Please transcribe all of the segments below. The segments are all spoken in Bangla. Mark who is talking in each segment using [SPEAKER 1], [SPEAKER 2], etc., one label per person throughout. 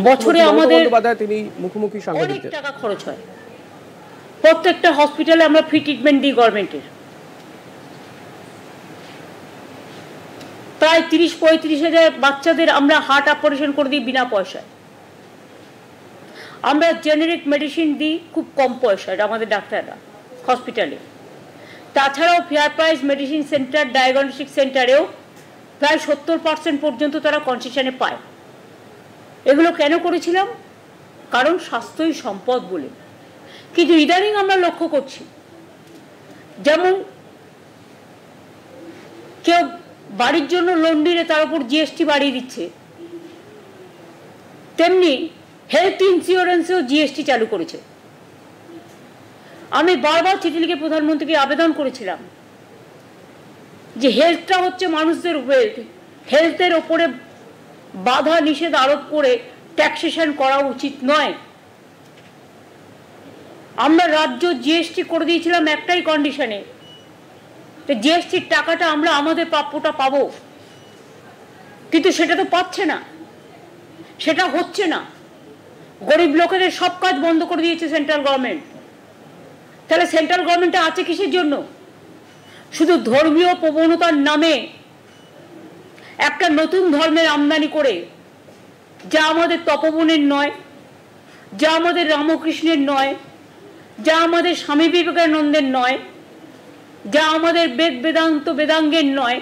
[SPEAKER 1] বছরে আমাদের তিনি মুখোমুখি অনেক টাকা খরচ হয়। প্রত্যেকটা হসপিটালে আমরা ফ্রি ট্রিটমেন্ট দিই গভর্নমেন্টের, প্রায় 30-35 হাজার বাচ্চাদের আমরা হার্ট অপারেশন করে দিই বিনা পয়সায়। আমরা জেনারিক মেডিসিন দিই খুব কম পয়সায় আমাদের ডাক্তাররা হসপিটালে। তাছাড়াও fair price medicine centre, diagnostic সেন্টারেও প্রায় 70% পর্যন্ত তারা কনসেশনে পায়। এগুলো কেন করেছিলাম? কারণ স্বাস্থ্যই সম্পদ বলে। কিন্তু ইদানিং আমরা লক্ষ্য করছি, যেমন কেউ বাড়ির জন্য লোন দিলে তার উপর জিএসটি বাড়িয়ে দিচ্ছে, তেমনি হেলথ ইন্স্যুরেন্সেও জিএসটি চালু করেছে। আমি বারবার চিঠি লিখে প্রধানমন্ত্রীকে আবেদন করেছিলাম যে হেলথটা হচ্ছে মানুষদের ওয়েলথ, হেলথের ওপরে বাধা নিষেধ আরোপ করে ট্যাক্সেশন করা উচিত নয়। আমরা রাজ্য জিএসটি করে দিয়েছিলাম একটাই কন্ডিশনে, জিএসটির টাকাটা আমরা আমাদের প্রাপ্যটা পাবো, কিন্তু সেটা তো পাচ্ছে না, সেটা হচ্ছে না। গরিব লোকেদের সব কাজ বন্ধ করে দিয়েছে সেন্ট্রাল গভর্নমেন্ট। তাহলে সেন্ট্রাল গভর্নমেন্টে আছে কিসের জন্য? শুধু ধর্মীয় প্রবণতার নামে একটা নতুন ধর্মের আমদানি করে, যা আমাদের তপবনের নয়, যা আমাদের রামকৃষ্ণের নয়, যা আমাদের স্বামী বিবেকানন্দের নয়, যা আমাদের বেদ বেদান্ত বেদাঙ্গের নয়,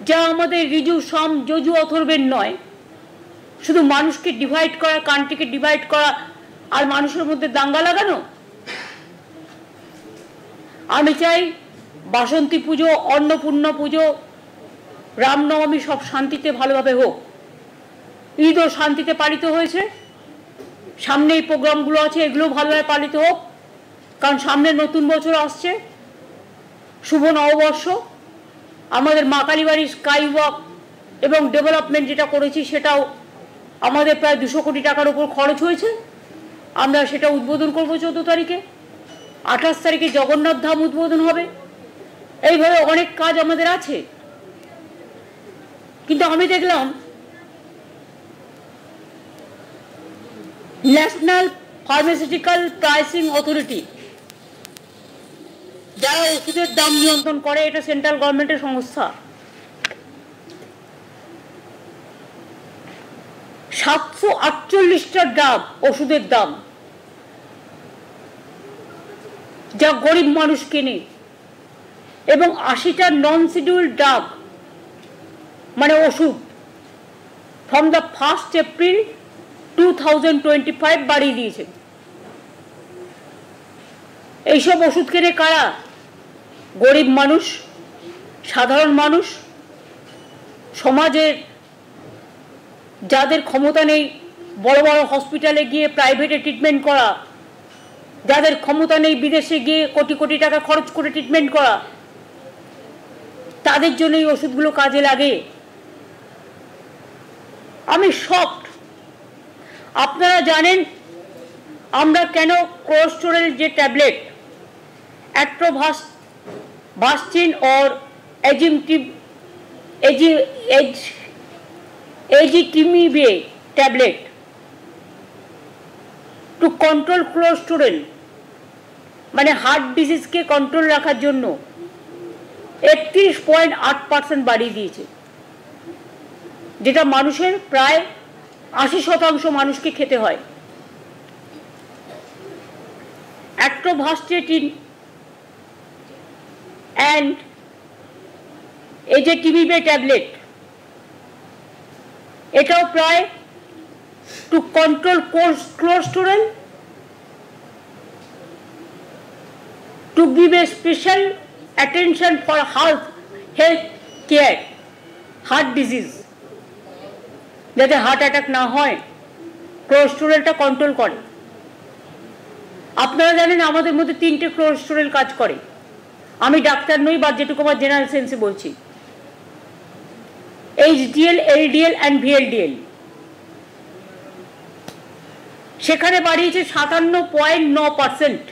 [SPEAKER 1] যা আমাদের ঋজু সাম যজু অথর্বের নয়। শুধু মানুষকে ডিভাইড করা, কান্ট্রিকে ডিভাইড করা আর মানুষের মধ্যে দাঙ্গা লাগানো। আমি চাই বাসন্তী পুজো, অন্নপূর্ণা পুজো, রামনবমী সব শান্তিতে ভালোভাবে হোক। ঈদও শান্তিতে পালিত হয়েছে, সামনে এই প্রোগ্রামগুলো আছে, এগুলো ভালোভাবে পালিত হোক, কারণ সামনে নতুন বছর আসছে, শুভ নববর্ষ। আমাদের মা কালীবাড়ির স্কাই ওয়াক এবং ডেভেলপমেন্ট যেটা করেছি সেটাও আমাদের প্রায় 200 কোটি টাকার উপর খরচ হয়েছে। আমরা সেটা উদ্বোধন করব 14 তারিখে। 28 তারিখে জগন্নাথ ধাম উদ্বোধন হবে। এইভাবে অনেক কাজ আমাদের আছে। কিন্তু আমি দেখলাম ন্যাশনাল ফার্মাসিউটিক্যাল প্রাইসিং অথরিটি, যারা ওষুধের দাম নিয়ন্ত্রণ করে, এটা সেন্ট্রাল গভর্নমেন্টের সংস্থা, 748টা ড্রাগ ওষুধের দাম, যা গরিব মানুষ কেনে, এবং 80টা নন শিডিউল ড্রাগ মানে ওষুধ ফ্রম দ্য 1 এপ্রিল 2025 বাড়িয়ে দিয়েছে। এইসব ওষুধ কেনে কারা? গরিব মানুষ, সাধারণ মানুষ, সমাজের যাদের ক্ষমতা নেই বড় বড় হসপিটালে গিয়ে প্রাইভেটে ট্রিটমেন্ট করা, যাদের ক্ষমতা নেই বিদেশে গিয়ে কোটি কোটি টাকা খরচ করে ট্রিটমেন্ট করা, তাদের জন্য এই ওষুধগুলো কাজে লাগে। আমি শকড। আপনারা জানেন আমরা কেন কোলেস্টেরল যে tablet atorvastatin or ezetimibe tablet to control cholesterol, মানে হার্ট ডিজিজকে কন্ট্রোল রাখার জন্য 31.8% বাড়িয়ে দিয়েছে, যেটা মানুষের প্রায় 80% মানুষকে খেতে হয়। অ্যাট্রোভাস্টিন অ্যান্ড এজেটিমিবে ট্যাবলেট, এটাও প্রায় two control cholesterol, to give a special attention for health care, heart disease, যাতে হার্ট অ্যাটাক না হয়, কোলেস্টেরলটা কন্ট্রোল করে। আপনারা জানেন আমাদের মধ্যে 3টে কোলেস্টেরল কাজ করে। আমি ডাক্তার নই, বা যেটুকু আমার জেনারেল সেন্সে বলছি, HDL, LDL and VLDL। সেখানে বাড়িয়েছে 57.9%।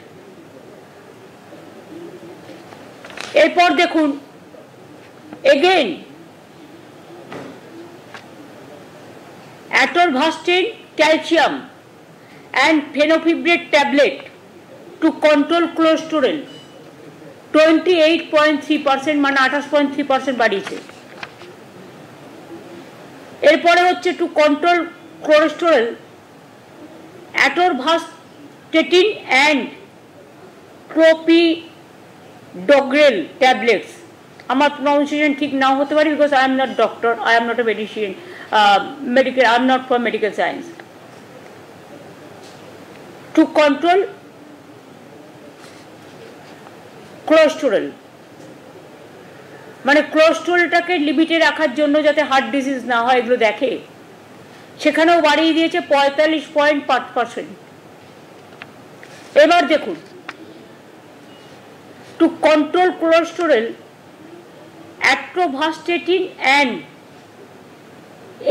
[SPEAKER 1] এরপর দেখুন again atorvastatin calcium and fenofibrate tablet to control cholesterol 28.3% মানে 28.3% বাড়িয়েছে। এরপরে হচ্ছে to control cholesterol atorvastatin and clopidogrel tablets। আমার প্রনাউন্সিয়েশন ঠিক নাও হতে পারে because I am not doctor, I am not a medician, medical, I am not for medical science. To control cholesterol মানে কোলেস্টেরলটাকে লিমিটে রাখার জন্য যাতে হার্ট ডিজিজ না হয় এগুলো দেখে, সেখানেও বাড়িয়ে দিয়েছে 45.5%। এবার দেখুন to control cholesterol atorvastatin and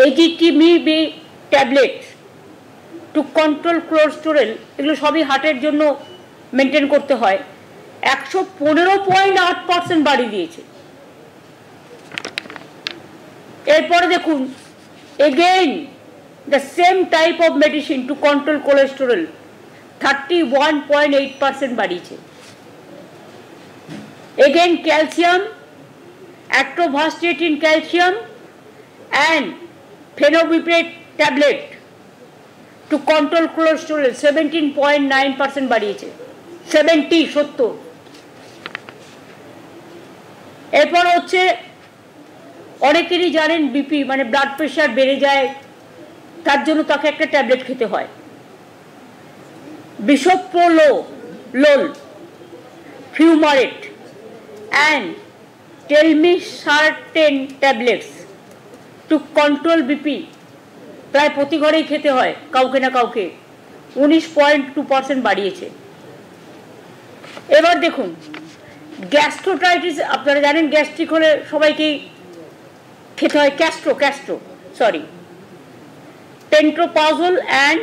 [SPEAKER 1] ezetimibe tablets to control cholesterol, এগুলো সবই হার্টের জন্য মেনটেন করতে হয়, 115.8% বাড়িয়ে দিয়েছে। এরপরে দেখুন again the same type of medicine to control cholesterol 31.8% বাড়িয়েছে। again calcium, atorvastatin calcium and fenofibrate tablet to control cholesterol 17.9% বাড়িয়েছে। 70 এরপর হচ্ছে অনেকেরই জানেন বিপি মানে ব্লাড প্রেশার বেড়ে যায়, তার জন্য তাকে একটা ট্যাবলেট খেতে হয়, bisoprolol, fumarate and telmisartan tablets to control BP প্রায় প্রতি ঘরেই খেতে হয় কাউকে না কাউকে, 19.2% বাড়িয়েছে। এবার দেখুন গ্যাস্ট্রোটাইটিস, আপনারা জানেন গ্যাস্ট্রিক হলে সবাইকেই খেতে হয় pentoprazole and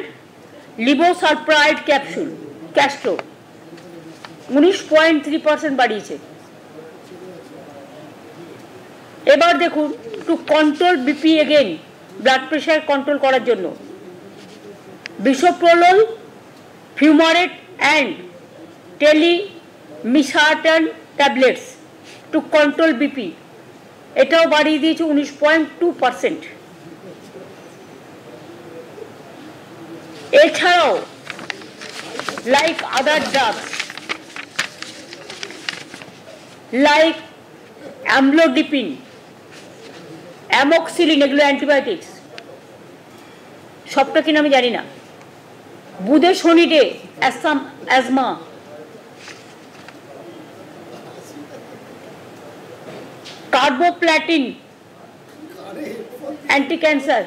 [SPEAKER 1] levosulfide capsule ক্যাস্ট্রো 19.3% বাড়িয়েছে। এবার দেখুন to control BP again blood pressure control করার জন্য bisoprolol, fumarate and telmisartan tablets to control BP, এটাও বাড়িয়ে দিয়েছে 19.2%। এছাড়াও like other drugs like amlodipine, amoxicillin, এগুলো অ্যান্টিবায়োটিক্স, সবটা কিনা আমি জানি না, budesonide asthma, carboplatin anti cancer,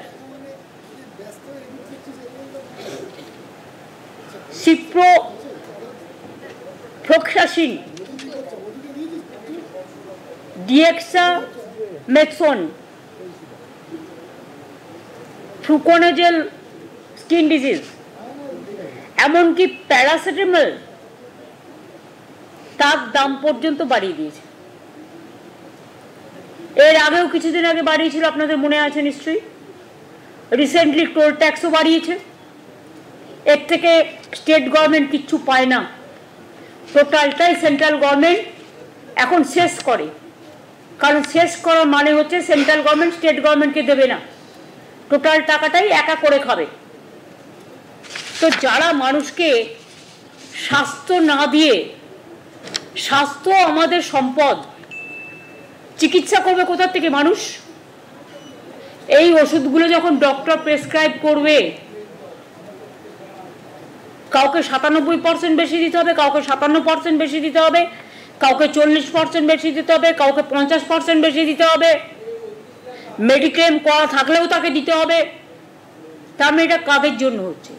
[SPEAKER 1] ciprofloxacin, dexamethasone, fluconazole skin disease, এমনকি প্যারাসিটামল তার দাম পর্যন্ত বাড়িয়ে দিয়েছে। এর আগেও কিছুদিন আগে বাড়িয়েছিল, আপনাদের মনে আছে নিশ্চয়ই। রিসেন্টলি টোল ট্যাক্সও বাড়িয়েছে। এর থেকে স্টেট গভর্নমেন্ট কিচ্ছু পায় না, টোটালটাই সেন্ট্রাল গভর্নমেন্ট এখন শেষ করে, কারণ শেষ করার মানে হচ্ছে সেন্ট্রাল গভর্নমেন্ট স্টেট গভর্নমেন্টকে দেবে না, টোটাল টাকাটাই একা করে খাবে। তো যারা মানুষকে স্বাস্থ্য না দিয়ে, স্বাস্থ্য আমাদের সম্পদ, চিকিৎসা করবে কোথা থেকে মানুষ? এই ওষুধগুলো যখন ডক্টর প্রেসক্রাইব করবে, কাউকে 97% বেশি দিতে হবে, কাউকে 57% বেশি দিতে হবে, কাউকে 40% বেশি দিতে হবে, কাউকে 50% বেশি দিতে হবে, মেডিক্লেম করা থাকলেও তাকে দিতে হবে। তার মানে এটা কাদের জন্য হচ্ছে?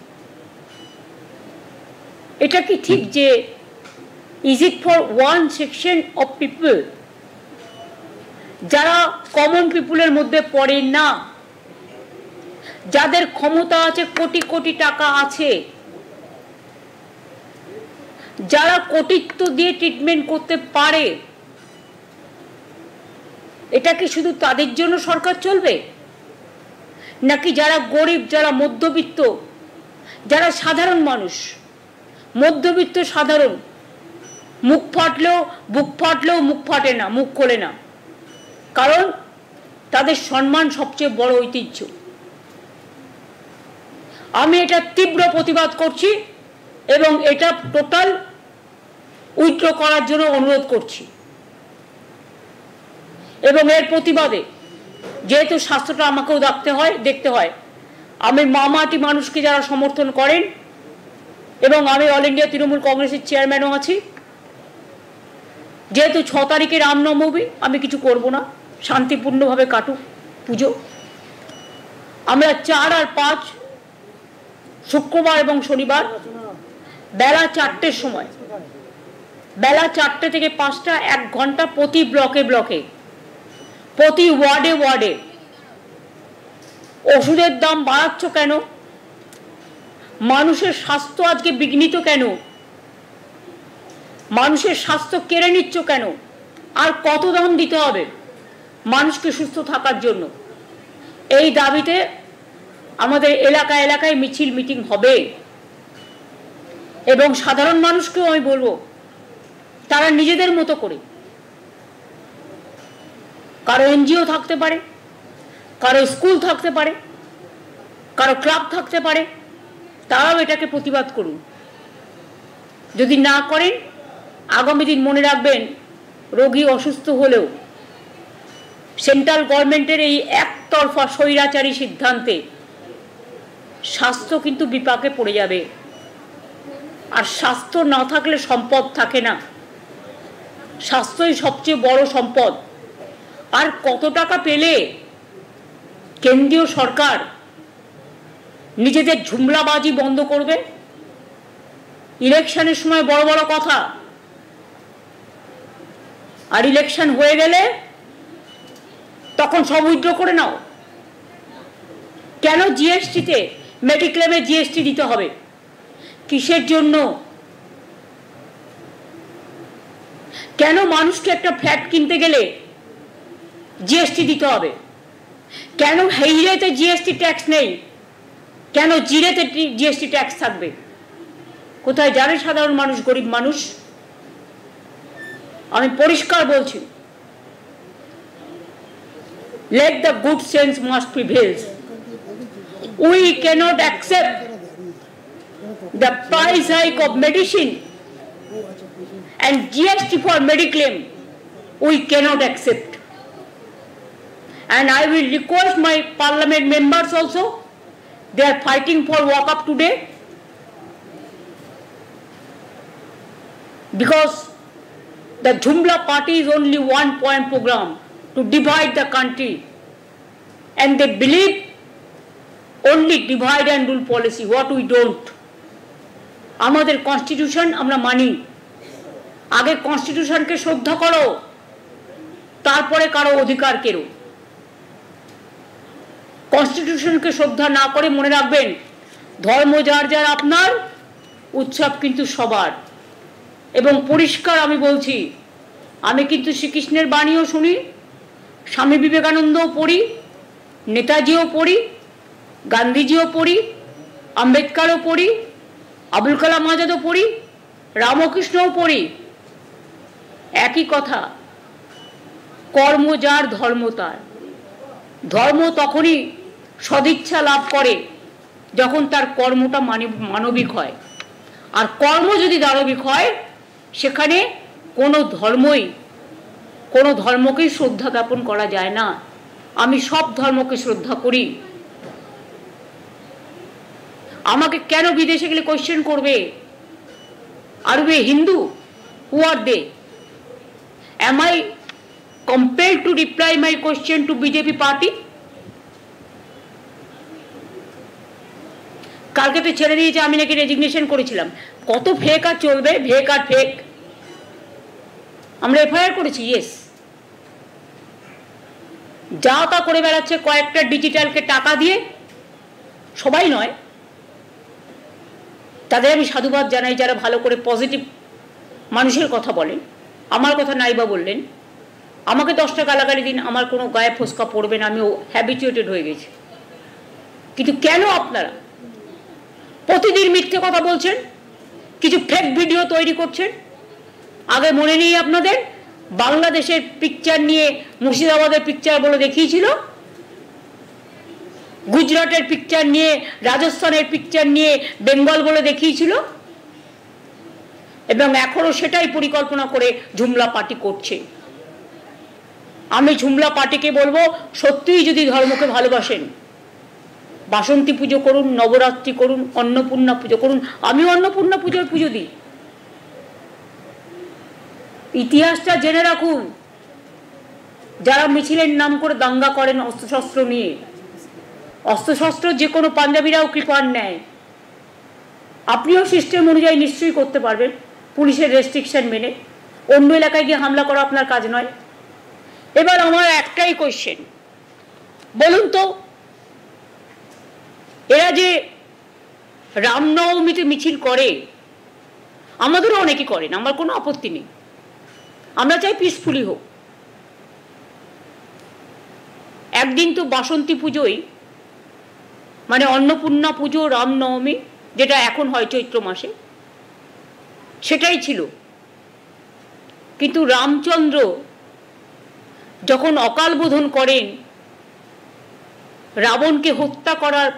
[SPEAKER 1] এটা কি ঠিক যে is it for one section of people, যারা কমন পিপুলের মধ্যে পড়ে না, যাদের ক্ষমতা আছে, কোটি কোটি টাকা আছে, যারা কোটিত্ব দিয়ে ট্রিটমেন্ট করতে পারে, এটা কি শুধু তাদের জন্য সরকার চলবে? নাকি যারা গরিব, যারা মধ্যবিত্ত, যারা সাধারণ মানুষ, মধ্যবিত্ত সাধারণ, মুখ ফাটলেও মুখ ফাটে না, মুখ খোলে না, কারণ তাদের সম্মান সবচেয়ে বড় ঐতিহ্য। আমি এটা তীব্র প্রতিবাদ করছি এবং এটা টোটাল উইথড্র করার জন্য অনুরোধ করছি। এবং এর প্রতিবাদে যেহেতু স্বাস্থ্যটা আমাকেও দেখতে হয়, আমি মামাটি মানুষকে যারা সমর্থন করেন, এবং আমি অল ইন্ডিয়া তৃণমূল কংগ্রেসের চেয়ারম্যানও আছি, যেহেতু 6 তারিখে রামনবমী, আমি কিছু করব না, শান্তিপূর্ণভাবে কাটুক পুজো। আমরা 4 আর 5 শুক্রবার এবং শনিবার বেলা 4টের সময়, বেলা 4টে থেকে 5টা, 1 ঘন্টা প্রতি ব্লকে ব্লকে, প্রতি ওয়ার্ডে ওয়ার্ডে। ওষুধের দাম বাড়াচ্ছ কেন? মানুষের স্বাস্থ্য আজকে বিঘ্নিত কেন? মানুষের স্বাস্থ্য কেড়ে নিচ্ছ কেন? আর কত দাম দিতে হবে মানুষকে সুস্থ থাকার জন্য? এই দাবিতে আমাদের এলাকায় এলাকায় মিছিল মিটিং হবে। এবং সাধারণ মানুষকেও আমি বলবো, তারা নিজেদের মতো করে, কারো এনজিও থাকতে পারে, কারো স্কুল থাকতে পারে, কারো ক্লাব থাকতে পারে, তারাও এটাকে প্রতিবাদ করুন। যদি না করেন, আগামী দিন মনে রাখবেন, রোগী অসুস্থ হলেও সেন্ট্রাল গভর্নমেন্টের এই একতরফা স্বৈরাচারী সিদ্ধান্তে স্বাস্থ্য কিন্তু বিপাকে পড়ে যাবে। আর স্বাস্থ্য না থাকলে সম্পদ থাকে না, স্বাস্থ্যই সবচেয়ে বড় সম্পদ। আর কত টাকা পেলে কেন্দ্রীয় সরকার নিজেদের ঝুমলাবাজি বন্ধ করবে? ইলেকশনের সময় বড় বড় কথা, আর ইলেকশন হয়ে গেলে তখন সব উইথড্র করে নাও। কেন জিএসটিতে, মেডিক্লেমে জিএসটি দিতে হবে? কিসের জন্য? কেন মানুষকে একটা ফ্ল্যাট কিনতে গেলে জিএসটি দিতে হবে? কেন হিরেতে জিএসটি ট্যাক্স নেই? কেন জিরেতে জিএসটি ট্যাক্স থাকবে? কোথায় জানে সাধারণ মানুষ, গরিব মানুষ? আমি পরিষ্কার বলছি, let the good sense must prevail. We cannot accept the price hike of medicine and GST for mediclaim. We cannot accept. And I will request my parliament members also, they are fighting for walk up today, because the Jumla party is only one point program to divide the country, and they believe only divide and rule policy, what we don't. আমাদের কনস্টিটিউশন আমরা মানি, আগে কনস্টিটিউশনকে শ্রদ্ধা করো, তারপরে কারো অধিকার কেড়ো। কনস্টিটিউশনকে শ্রদ্ধা না করে মনে রাখবেন, ধর্ম যার যার আপনার, উৎসব কিন্তু সবার। এবং পরিষ্কার আমি বলছি, আমি কিন্তু শ্রীকৃষ্ণের বাণীও শুনি, স্বামী বিবেকানন্দও পড়ি, নেতাজিও পড়ি, গান্ধীজিও পড়ি, আম্বেদকরও পড়ি, আবুল কালাম আজাদও পড়ি, রামকৃষ্ণও পড়ি। একই কথা, কর্ম যার ধর্ম তার। ধর্ম তখনই সদিচ্ছা লাভ করে যখন তার কর্মটা মানবিক হয়। আর কর্ম যদি দানবিক হয়, সেখানে কোনো ধর্মকেই শ্রদ্ধা জ্ঞাপন করা যায় না। আমি সব ধর্মকে শ্রদ্ধা করি। আমাকে কেন বিদেশে গেলে কোয়েশ্চেন করবে, আর বে হিন্দু? হু আর দে? Am I compelled to reply my question to BJP party? কালকে তো ছেড়ে দিয়েছে, আমি নাকি রেজিগনেশন করেছিলাম। কত ফেক আর চলবে, ফেক আর ফেক। আমরা এফআইআর করেছি, ইয়েস। যা তা করে বেড়াচ্ছে কয়েকটা ডিজিটালকে টাকা দিয়ে, সবাই নয়, তাদের আমি সাধুবাদ জানাই যারা ভালো করে পজিটিভ মানুষের কথা বলেন। আমার কথা নাইবা বললেন, আমাকে 10টা গালাগালি দিন, আমার কোনো গায়ে ফোসকা পড়বে না, আমি হ্যাবিচুয়েটেড হয়ে গেছি। কিন্তু কেন আপনারা প্রতিদিন মিথ্যে কথা বলছেন, কিছু ফেক ভিডিও তৈরি করছেন? আগে মনে নেই আপনাদের বাংলাদেশের পিকচার নিয়ে মুর্শিদাবাদের পিকচার বলে দেখিয়েছিল, গুজরাটের পিকচার নিয়ে, রাজস্থানের পিকচার নিয়ে বেঙ্গল বলে দেখিয়েছিল, এবং এখনো সেটাই পরিকল্পনা করে ঝুমলা পার্টি করছে। আমি ঝুমলা পার্টিকে বলবো, সত্যিই যদি ধর্মকে ভালোবাসেন, বাসন্তী পুজো করুন, নবরাত্রি করুন, অন্নপূর্ণা পুজো করুন। আমিও অন্নপূর্ণা পুজোর পুজো দিই। ইতিহাসটা জেনে রাখুন। যারা মিছিলের নাম করে দাঙ্গা করেন অস্ত্রশস্ত্র নিয়ে, অস্ত্রশস্ত্র যে কোনো পাঞ্জাবিরাও কৃপার নেয়। আপনিও সিস্টেম অনুযায়ী নিশ্চয়ই করতে পারবেন, পুলিশের রেস্ট্রিকশন মেনে। অন্য এলাকায় গিয়ে হামলা করা আপনার কাজ নয়। এবার আমার একটাই কোয়েশ্চেন, বলুন তো, এরা যে রামনবমীতে মিছিল করে, আমাদেরও অনেকে করেন, আমার কোনো আপত্তি নেই, আমরা চাই পিসফুলি হোক। একদিন তো বাসন্তী পুজোই, মানে অন্নপূর্ণা পুজো, রামনবমী যেটা এখন হয় চৈত্র মাসে, সেটাই ছিল। কিন্তু রামচন্দ্র যখন অকাল বোধন করেন রাবণকে হত্যা করার,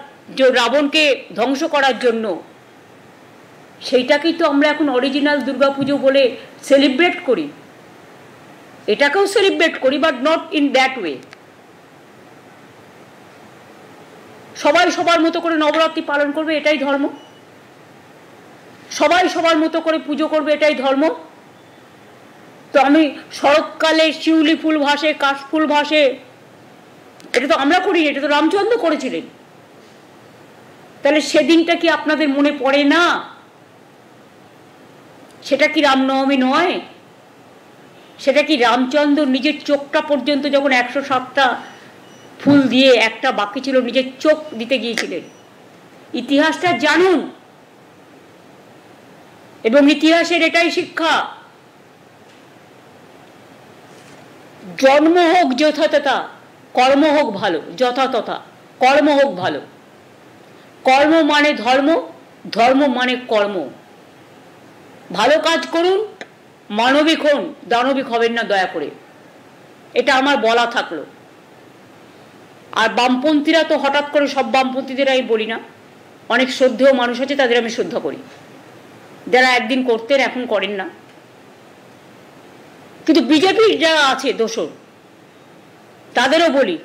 [SPEAKER 1] রাবণকে ধ্বংস করার জন্য, সেইটাকেই তো আমরা এখন অরিজিনাল দুর্গাপুজো বলে সেলিব্রেট করি। এটাকেও সেলিব্রেট করি, but not in that way. সবাই সবার মতো করে নবরাত্রি পালন করবে, এটাই ধর্ম। সবাই সবার মতো করে পুজো করবে, এটাই ধর্ম। তো আমি শরৎকালে শিউলি ফুল ভাসে, কাশফুল ভাসে, এটা তো আমরা করি, এটা তো রামচন্দ্র করেছিলেন। তাহলে সেদিনটা কি আপনাদের মনে পড়ে না? সেটা কি রামনবমী নয়? সেটা কি রামচন্দ্র নিজের চোখটা পর্যন্ত যখন 107টা ফুল দিয়ে একটা বাকি ছিল, নিজের চোখ দিতে গিয়েছিলেন? ইতিহাসটা জানুন, এবং ইতিহাসের এটাই শিক্ষা, জন্ম হোক যথাতথা, কর্ম হোক ভালো। যথাতথা কর্ম হোক ভালো। কর্ম মানে ধর্ম, ধর্ম মানে কর্ম। ভালো কাজ করুন, মানবিক হন, দানবিক হবেন না দয়া করে, এটা আমার বলা থাকলো। আর বামপন্থীরা তো হঠাৎ করে, সব বামপন্থীদের আমি বলি না, অনেক শ্রদ্ধেয় মানুষ আছে, তাদের আমি শ্রদ্ধা করি, যারা একদিন করতেন এখন করেন না। কিন্তু বিজেপির যারা আছে দোসর, তাদেরও বলি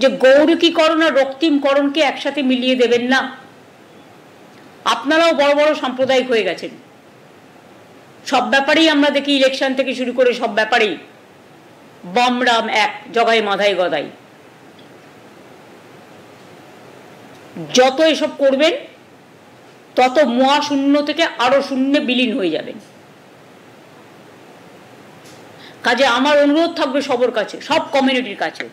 [SPEAKER 1] যে গৌরীকরণ আর রক্তিমকরণকে একসাথে মিলিয়ে দেবেন না। আপনারাও বড় বড় সাম্প্রদায়িক হয়ে গেছেন। সব ব্যাপারেই আমরা দেখি, ইলেকশন থেকে শুরু করে সব ব্যাপারেই বাম রাম এক, জগাই মাধাই গদাই। যত এসব করবেন তত মহাশূন্য থেকে আরো শূন্যে বিলীন হয়ে যাবেন। কাজে আমার অনুরোধ থাকবে সবার কাছে, সব কমিউনিটির কাছে,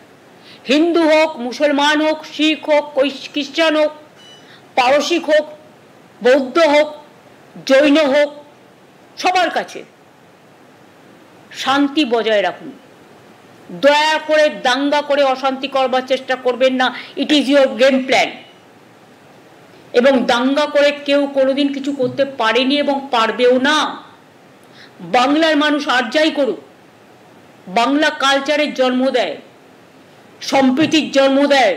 [SPEAKER 1] হিন্দু হোক, মুসলমান হোক, শিখ হোক, খ্রিস্টান হোক, পারসিক হোক, বৌদ্ধ হোক, জৈন হোক, সবার কাছে শান্তি বজায় রাখুন। দয়া করে দাঙ্গা করে অশান্তি করবার চেষ্টা করবেন না। It is your game plan. এবং দাঙ্গা করে কেউ কোনোদিন কিছু করতে পারেনি এবং পারবেও না। বাংলার মানুষ আর যাই করুক, বাংলা কালচারের জন্ম দেয়, সম্প্রীতির জন্ম দেয়।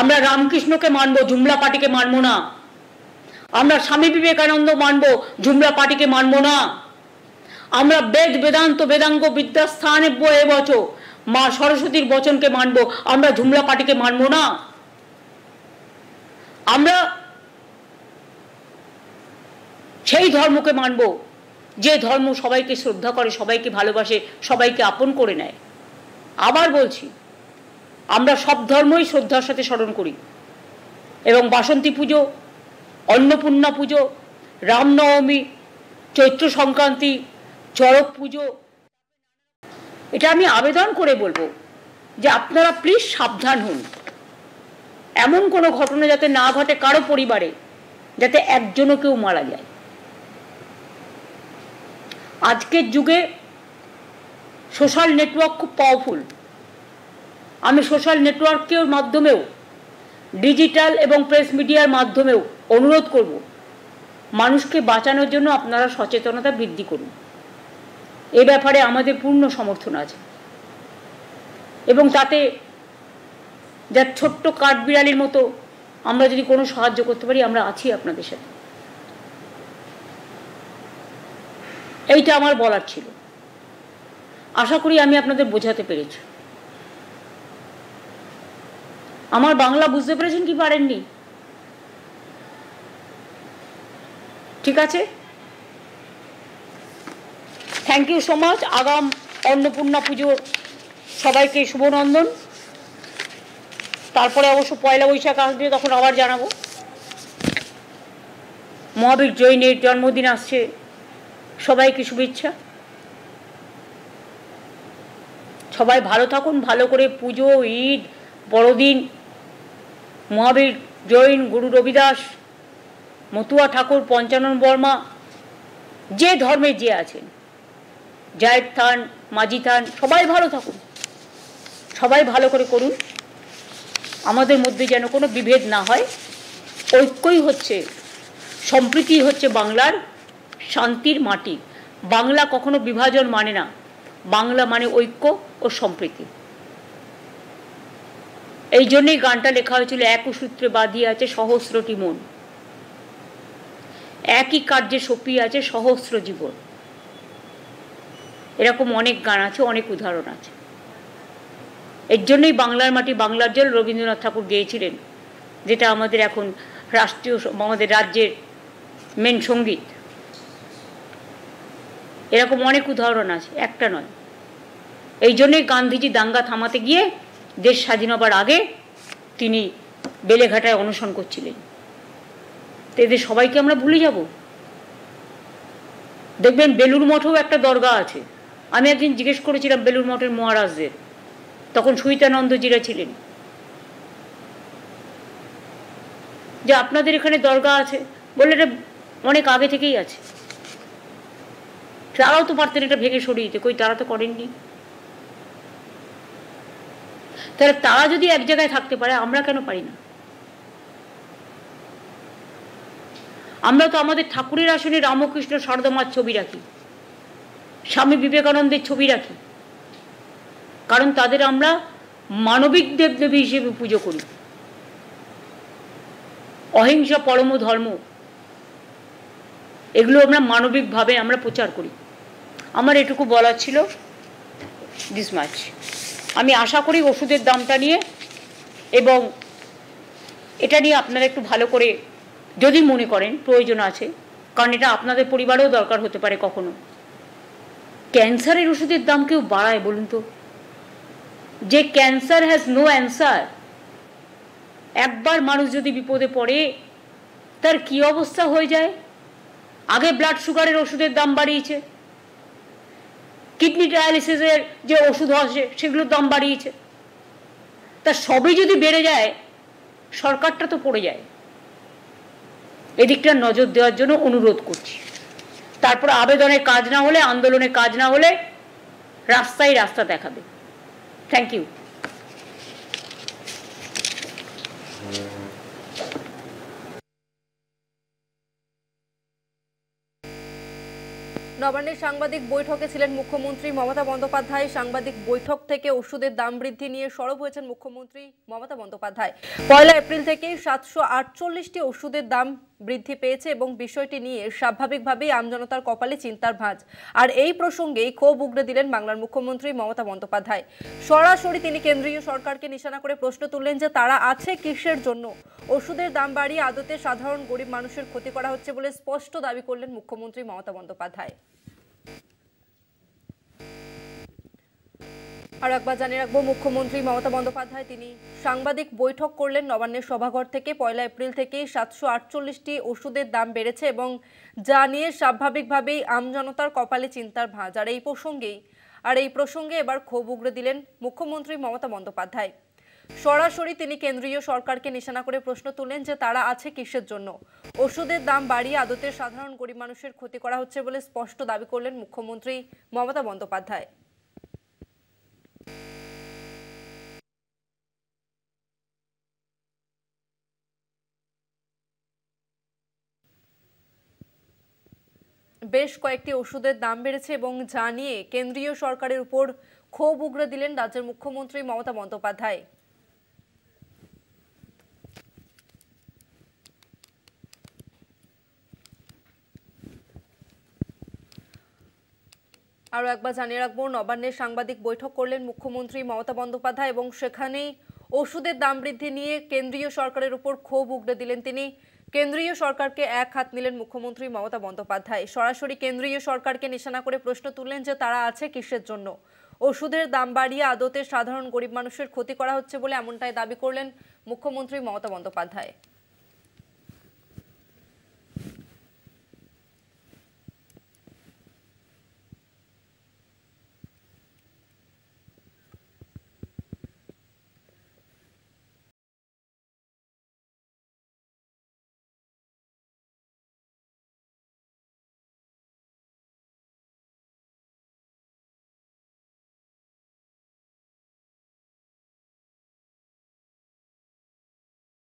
[SPEAKER 1] আমরা রামকৃষ্ণকে মানবো, ঝুমলা পার্টিকে মানবো না। আমরা স্বামী বিবেকানন্দ মানবো, ঝুমলা পার্টিকে মানবো না। আমরা বেদ বেদান্ত বেদাঙ্গ বিদ্যাস্থানে বয়ে বচো মা সরস্বতীর বচনকে মানবো, আমরা ঝুমলা পার্টিকে মানবো না। আমরা সেই ধর্মকে মানবো যে ধর্ম সবাইকে শ্রদ্ধা করে, সবাইকে ভালোবাসে, সবাইকে আপন করে নেয়। আবার বলছি, আমরা সব ধর্মই শ্রদ্ধার সাথে স্মরণ করি। এবং বাসন্তী পুজো, অন্নপূর্ণা পুজো, রামনবমী, চৈত্র সংক্রান্তি, চড়ক পুজো, এটা আমি আবেদন করে বলবো যে আপনারা প্লিজ সাবধান হন। এমন কোনো ঘটনা যাতে না ঘটে কারো পরিবারে, যাতে একজনও কেউ মারা যায়। আজকের যুগে সোশ্যাল নেটওয়ার্ক খুব পাওয়ারফুল। আমি সোশ্যাল নেটওয়ার্কের মাধ্যমেও ডিজিটাল এবং প্রেস মিডিয়ার মাধ্যমেও অনুরোধ করব, মানুষকে বাঁচানোর জন্য আপনারা সচেতনতা বৃদ্ধি করুন। এ ব্যাপারে আমাদের পূর্ণ সমর্থন আছে এবং তাতে যার ছোট্ট কাঠবিড়ালির মতো আমরা যদি কোনো সাহায্য করতে পারি, আমরা আছি আপনাদের সাথে। এইটা আমার বলার ছিল। আশা করি আমি আপনাদের বোঝাতে পেরেছি। আমার বাংলা বুঝতে পেরেছেন কি পারেননি? ঠিক আছে, থ্যাংক ইউ সো মাচ। আগাম অন্নপূর্ণা পুজোর সবাইকে শুভনন্দন। তারপরে অবশ্য পয়লা বৈশাখ আসবে, তখন আবার জানাবো। মহাবীর জৈনের জন্মদিন আসছে, সবাইকে শুভেচ্ছা। সবাই ভালো থাকুন, ভালো করে পুজো, ঈদ, বড়দিন, মহাবীর জৈন, গুরু রবিদাস, মতুয়া ঠাকুর, পঞ্চানন বর্মা, যে ধর্মে যে আছেন, জায়েদ থান, মাঝি থান, সবাই ভালো থাকুন, সবাই ভালো করে করুন। আমাদের মধ্যে যেন কোনো বিভেদ না হয়। ঐক্যই হচ্ছে, সম্প্রীতি হচ্ছে বাংলার শান্তির মাটি। বাংলা কখনো বিভাজন মানে না, বাংলা মানে ঐক্য ও সম্প্রীতি। এই জন্যই গানটা লেখা হয়েছিল, এক সূত্রে বাঁধিয়ে আছে সহস্রটি মন, একই কার্যে সপিয়ে আছে সহস্র জীবন। এরকম অনেক গান আছে, অনেক উদাহরণ আছে। এর জন্যই বাংলার মাটি বাংলার জল রবীন্দ্রনাথ ঠাকুর গেয়েছিলেন, যেটা আমাদের এখন রাষ্ট্রীয়, আমাদের রাজ্যের মেন সঙ্গীত। এরকম অনেক উদাহরণ আছে, একটা নয়। এই জন্যই গান্ধীজি দাঙ্গা থামাতে গিয়ে দেশ স্বাধীন হবার আগে তিনি বেলেঘাটায় অনশন করছিলেন। তো এদের সবাইকে আমরা ভুলে যাব? দেখবেন বেলুড় মঠেও একটা দরগা আছে। আমি একদিন জিজ্ঞেস করেছিলাম বেলুড় মঠের মহারাজদের, তখন সুইতানন্দজিরা ছিলেন, যে আপনাদের এখানে দরগা আছে? বললে এটা অনেক আগে থেকেই আছে। তারাও তো পারতেন এটা ভেঙে সরিয়ে দিতে, কই তারা তো করেননি। তাহলে তারা যদি এক জায়গায় থাকতে পারে, আমরা কেন পারি না? আমরা তো আমাদের ঠাকুরের আসনে রামকৃষ্ণ সারদামার ছবি রাখি, স্বামী বিবেকানন্দের ছবি রাখি, কারণ তাদের আমরা মানবিক দেবদেবী হিসেবে পুজো করি। অহিংসা পরম ধর্ম, এগুলো আমরা মানবিকভাবে আমরা প্রচার করি। আমার এটুকু বলার ছিল, দিস মাচ। আমি আশা করি ওষুধের দামটা নিয়ে এবং এটা নিয়ে আপনারা একটু ভালো করে যদি মনে করেন প্রয়োজন আছে, কারণ এটা আপনাদের পরিবারেও দরকার হতে পারে কখনো। ক্যান্সারের ওষুধের দাম কেউ বাড়ায় বলুন তো? যে ক্যান্সার হ্যাজ নো অ্যান্সার, একবার মানুষ যদি বিপদে পড়ে তার কি অবস্থা হয়ে যায়। আগে ব্লাড সুগারের ওষুধের দাম বাড়িয়েছে, কিডনি ডায়ালিসিসের যে ওষুধ আসে সেগুলোর দাম বাড়িয়েছে। তা সবই যদি বেড়ে যায়, সরকারটা তো পড়ে যায়। এদিকটা নজর দেওয়ার জন্য অনুরোধ করছি। তারপর আবেদনের কাজ না হলে, আন্দোলনের কাজ না হলে রাস্তায় রাস্তা দেখাবে। Thank you.
[SPEAKER 2] নবান্নের সাংবাদিক বৈঠকে ছিলেন মুখ্যমন্ত্রী মমতা বন্দ্যোপাধ্যায়। সাংবাদিক বৈঠক থেকে ওষুধের দাম বৃদ্ধি নিয়ে সরব হয়েছেন মুখ্যমন্ত্রী মমতা বন্দ্যোপাধ্যায়। 1 এপ্রিল থেকেই 748টি ওষুধের দাম বৃদ্ধি পেয়েছে এবং বিষয়টি নিয়ে স্বাভাবিকভাবেই আমজনতার কপালে চিন্তার ভাঁজ। আর এই প্রসঙ্গেই ক্ষোভ উগরে দিলেন বাংলার মুখ্যমন্ত্রী মমতা বন্দ্যোপাধ্যায়। সরাসরি তিনি কেন্দ্রীয় সরকারকে নিশানা করে প্রশ্ন তুললেন যে তারা আছে কিসের জন্য। ওষুধের দাম বাড়িয়ে আদতে সাধারণ গরিব মানুষের ক্ষতি করা হচ্ছে বলে স্পষ্ট দাবি করলেন মুখ্যমন্ত্রী মমতা বন্দ্যোপাধ্যায়। আর একবার জানিয়ে রাখবো, মুখ্যমন্ত্রী মমতা বন্দ্যোপাধ্যায় তিনি সাংবাদিক বৈঠক করলেন নবান্নের সভাঘর থেকে। 1 এপ্রিল থেকেই 748টি ওষুধের দাম বেড়েছে এবং যা নিয়ে স্বাভাবিকভাবেই আমজনতার কপালে চিন্তার ভাঁজ। আর এই প্রসঙ্গে এবার ক্ষোভ উগরে দিলেন মুখ্যমন্ত্রী মমতা বন্দ্যোপাধ্যায়। সরাসরি তিনি কেন্দ্রীয় সরকারকে নিশানা করে প্রশ্ন তুললেন যে তারা আছে কিসের জন্য। ওষুধের দাম বাড়িয়ে আদতে সাধারণ গরিব মানুষের ক্ষতি করা হচ্ছে বলে স্পষ্ট দাবি করলেন মুখ্যমন্ত্রী মমতা বন্দ্যোপাধ্যায়। বেশ কয়েকটি ওষুধের দাম বেড়েছে এবং জানিয়ে কেন্দ্রীয় সরকারের উপর ক্ষোভ উগরে দিলেন রাজ্যের মুখ্যমন্ত্রী মমতা বন্দ্যোপাধ্যায়। আরও একবার জানিয়ে রাখবো, নবান্নে সাংবাদিক বৈঠক করলেন মুখ্যমন্ত্রী মমতা বন্দ্যোপাধ্যায় এবং সেখানেই ওষুধের দাম বৃদ্ধি নিয়ে কেন্দ্রীয় সরকারের উপর ক্ষোভ উগরে দিলেন তিনি। কেন্দ্রীয় সরকারকে এক হাত নিলেন মুখ্যমন্ত্রী মমতা বন্দ্যোপাধ্যায়। সরাসরি কেন্দ্রীয় সরকারকে নিশানা করে প্রশ্ন তুললেন যে তারা আছে কিসের জন্য। ওষুধের দাম বাড়িয়ে আদতে সাধারণ গরিব মানুষের ক্ষতি করা হচ্ছে বলে এমনটাই দাবি করলেন মুখ্যমন্ত্রী মমতা বন্দ্যোপাধ্যায়।